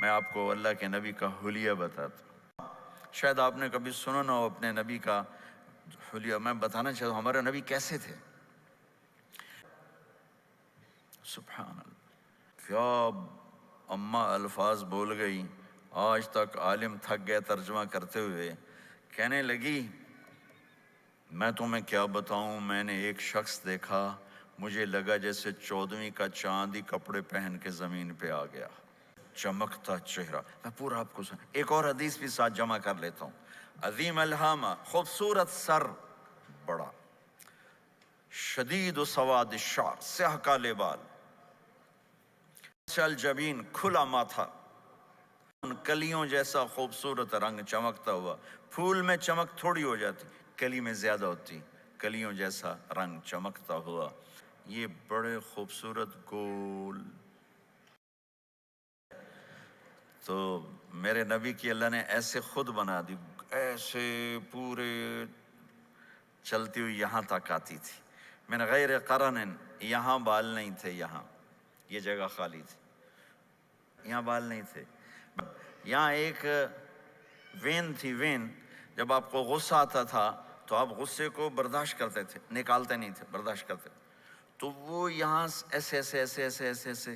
میں آپ کو اللہ کے نبی کا حلیہ بتاتا ہوں. شاید آپ نے کبھی سنا نہ ہو اپنے نبی کا حلیہ. میں بتانا چاہتا ہوں ہمارے نبی کیسے تھے. سبحان اللہ. کیا اماں الفاظ بول گئی، آج تک عالم تھک گئے ترجمہ کرتے ہوئے. کہنے لگی میں تمہیں کیا بتاؤں، میں نے ایک شخص دیکھا، مجھے لگا جیسے 14ویں کا چاند ہی کپڑے پہن کے زمین پہ آ گیا، چمکتا چہرہ. میں پورا آپ کو ایک اور حدیث بھی ساتھ جمع کر لیتا ہوں. عظیم الہامہ، خوبصورت سر، بڑا، شدید و سواد الشعر، سیاہ کالے بال، چل جبین، کھلا ماتھا، ان کلیوں جیسا خوبصورت رنگ چمکتا ہوا. پھول میں چمک تھوڑی ہو جاتی، کلی میں زیادہ ہوتی. کلیوں جیسا رنگ چمکتا ہوا. یہ بڑے خوبصورت گول. تو میرے نبی کی اللہ نے ایسے خود بنا دی، ایسے پورے چلتی ہوئی یہاں تک آتی تھی. من غیر قرن، یہاں بال نہیں تھے، یہاں یہ جگہ خالی تھی، یہاں بال نہیں تھے. یہاں ایک وین تھی. وین جب آپ کو غصہ آتا تھا تو آپ غصے کو برداشت کرتے تھے، نکالتے نہیں تھے، برداشت کرتے. تو وہ یہاں ایسے ایسے ایسے ایسے ایسے ایسے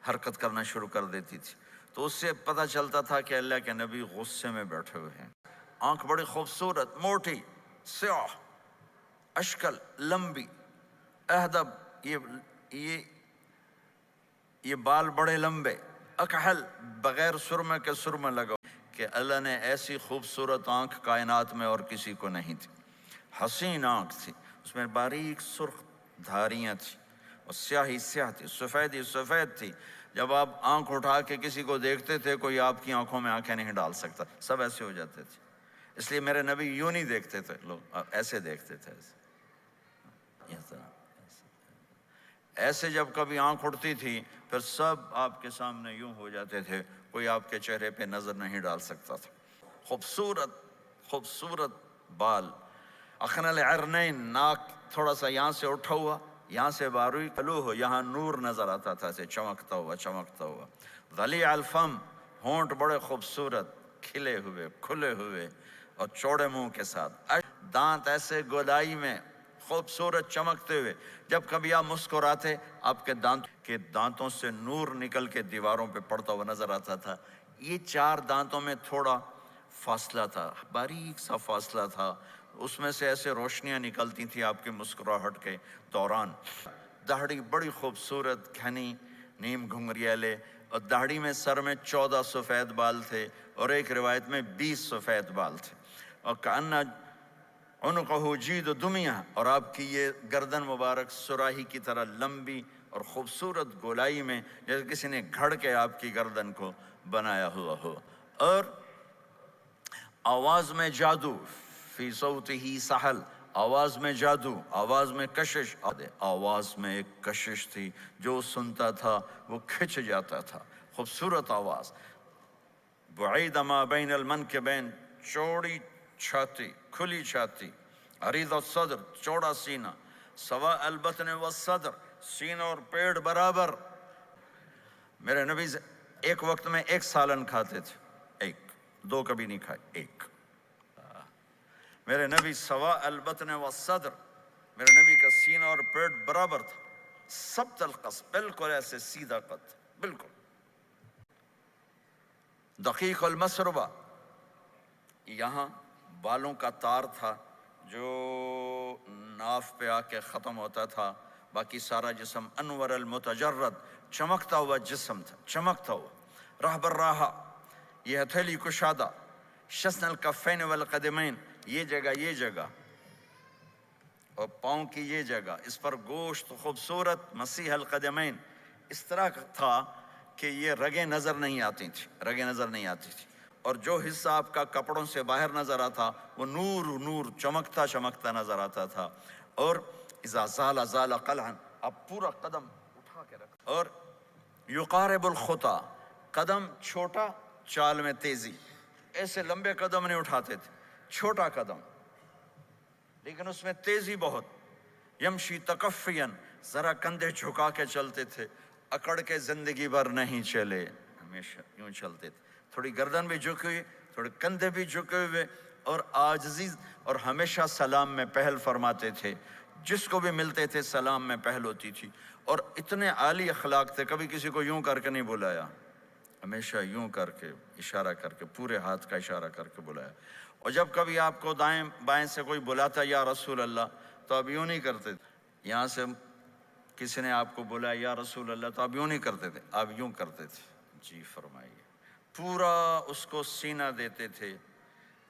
حرکت کرنا شروع کر دیتی تھی. تو اس سے پتہ چلتا تھا کہ اللہ کے نبی غصے میں بیٹھے ہوئے ہیں. آنکھ بڑی خوبصورت، موٹی، سیاہ، اشکل، لمبی، اہدب، یہ بال بڑے لمبے، اکحل، بغیر سرمے کے سرمے لگا. کہ اللہ نے ایسی خوبصورت آنکھ کائنات میں اور کسی کو نہیں تھی. حسین آنکھ تھی، اس میں باریک سرخ دھاریاں تھیں، اور سیاہی سیاہ تھی، سفیدی سفید تھی. جب آپ آنکھ اٹھا کے کسی کو دیکھتے تھے کوئی آپ کی آنکھوں میں آنکھیں نہیں ڈال سکتا، سب ایسے ہو جاتے تھے. اس لیے میرے نبی یوں نہیں دیکھتے تھے، لوگ ایسے دیکھتے تھے. ایسے جب کبھی آنکھ اٹھتی تھی پھر سب آپ کے سامنے یوں ہو جاتے تھے، کوئی آپ کے چہرے پہ نظر نہیں ڈال سکتا تھا. خوبصورت خوبصورت بال. اخن العرنین، ناک تھوڑا سا یہاں سے اٹھا ہوا، یہاں سے باروئی کلو ہو، یہاں نور نظر آتا تھا اسے چمکتا ہوا چمکتا ہوا. ضلیع الفم، ہونٹ بڑے خوبصورت، کھلے ہوئے کھلے ہوئے اور چوڑے منہ کے ساتھ. دانت ایسے گودائی میں خوبصورت چمکتے ہوئے. جب کبھی آپ مسکراتے آپ کے دانتوں سے نور نکل کے دیواروں پہ پڑتا ہوا نظر آتا تھا. یہ 4 دانتوں میں تھوڑا فاصلہ تھا، باریک سا فاصلہ تھا، اس میں سے ایسے روشنیاں نکلتی تھیں آپ کی مسکراہٹ کے دوران. داڑھی بڑی خوبصورت گھنی، نیم گھنگریالے، اور داڑھی میں سر میں 14 سفید بال تھے، اور ایک روایت میں 20 سفید بال تھے. اور کأنہ عنقہ جید دمیہ، اور آپ کی یہ گردن مبارک سراہی کی طرح لمبی اور خوبصورت گولائی میں، جیسے کسی نے گھڑ کے آپ کی گردن کو بنایا ہوا ہو. اور آواز میں جادو، فی صوتہ سحل، آواز میں جادو، آواز میں کشش. آواز میں ایک کشش تھی، جو سنتا تھا وہ کھچ جاتا تھا. خوبصورت آواز. بعید ما بین المنکبین، چوڑی چھاتی، کھلی چھاتی. عریض الصدر، چوڑا سینہ. سواء البطن والصدر، سینہ اور پیٹ برابر. میرے نبی ایک وقت میں 1 سالن کھاتے تھے، 1 2 کبھی نہیں کھائے، 1. میرے نبی سواء البطن والصدر، میرے نبی کا سینہ اور پیٹ برابر تھا. سبط القصد، بالکل ایسے سیدھا قد، بالکل. دقیق المسربہ، یہاں بالوں کا تار تھا جو ناف پہ آ کے ختم ہوتا تھا، باقی سارا جسم انور المتجرد، چمکتا ہوا جسم تھا، چمکتا ہوا. راہ براہ، یہ ہتھیلی کشادہ. شسن الکفین والقدمین، یہ جگہ اور پاؤں کی یہ جگہ، اس پر گوشت خوبصورت. مسیح القدمین، اس طرح تھا کہ یہ رگیں نظر نہیں آتی تھی، اور جو حصہ آپ کا کپڑوں سے باہر نظر آتا وہ نور چمکتا نظر آتا تھا. اور اذا زال قلعا، اب پورا قدم اٹھا کے رکھ. اور یقارب الخطا، قدم چھوٹا، چال میں تیزی. ایسے لمبے قدم نہیں اٹھاتے تھے، چھوٹا قدم لیکن اس میں تیزی بہت. یمشی تکفین، ذرا کندھے جھکا کے چلتے تھے، اکڑ کے زندگی بھر نہیں چلے. ہمیشہ یوں چلتے تھے، تھوڑی گردن بھی جھکی ہوئی، تھوڑے کندھے بھی جھکے ہوئے، اور عاجزی، اور ہمیشہ سلام میں پہل فرماتے تھے، جس کو بھی ملتے تھے سلام میں پہل ہوتی تھی، اور اتنے عالی اخلاق تھے، کبھی کسی کو یوں کر کے نہیں بلایا، ہمیشہ یوں کر کے اشارہ کر کے، پورے ہاتھ کا اشارہ کر کے بلایا۔ اور جب کبھی آپ کو دائیں بائیں سے کوئی بلاتا یا رسول اللہ، تو آپ یوں نہیں کرتے تھے، یہاں سے کسی نے آپ کو بلایا یا رسول اللہ، تو آپ یوں نہیں کرتے تھے، آپ یوں کرتے تھے، جی فرمائیے، پورا اس کو سینہ دیتے تھے۔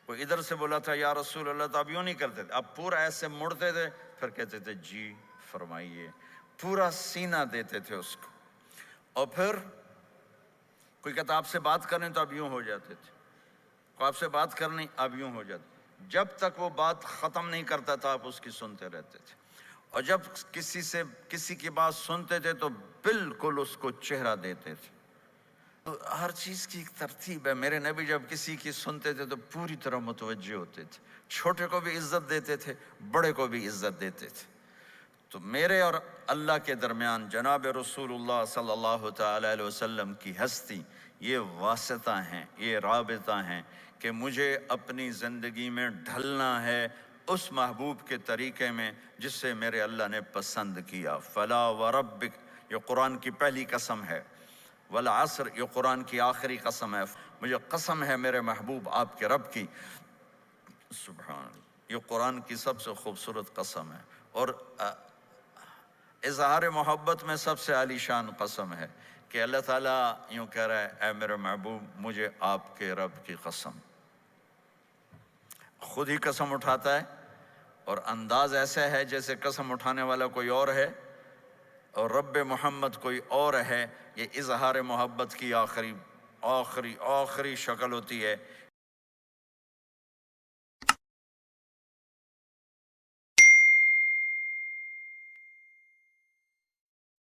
کوئی ادھر سے بولا تھا یا رسول اللہ، تو آپ یوں نہیں کرتے تھے، آپ پورا ایسے مڑتے تھے، پھر کہتے تھے جی فرمائیے، پورا سینہ دیتے تھے اس کو۔ اور پھر کوئی کہتا آپ سے بات کریں تو آپ یوں ہو جاتے تھے، کوئی آپ سے بات کرنی آپ یوں ہو جاتے، جب تک وہ بات ختم نہیں کرتا تھا آپ اس کی سنتے رہتے تھے، اور جب کسی کی بات سنتے تھے تو بالکل اس کو چہرہ دیتے تھے۔ تو ہر چیز کی ایک ترتیب ہے۔ میرے نبی جب کسی کی سنتے تھے تو پوری طرح متوجہ ہوتے تھے، چھوٹے کو بھی عزت دیتے تھے، بڑے کو بھی عزت دیتے تھے۔ تو میرے اور اللہ کے درمیان جناب رسول اللہ صلی اللہ تعالی علیہ وسلم کی ہستی، یہ واسطہ ہیں، یہ رابطہ ہیں کہ مجھے اپنی زندگی میں ڈھلنا ہے اس محبوب کے طریقے میں جس سے میرے اللہ نے پسند کیا۔ فلا وربک، یہ قرآن کی پہلی قسم ہے، والعصر، یہ قرآن کی آخری قسم ہے، مجھے قسم ہے میرے محبوب آپ کے رب کی، سبحان اللہ، یہ قرآن کی سب سے خوبصورت قسم ہے، اور اظہار محبت میں سب سے عالی شان قسم ہے کہ اللہ تعالیٰ یوں کہہ رہا ہے، اے میرے محبوب مجھے آپ کے رب کی قسم، خود ہی قسم اٹھاتا ہے، اور انداز ایسا ہے جیسے قسم اٹھانے والا کوئی اور ہے اور رب محمد کوئی اور ہے۔ یہ اظہار محبت کی آخری شکل ہوتی ہے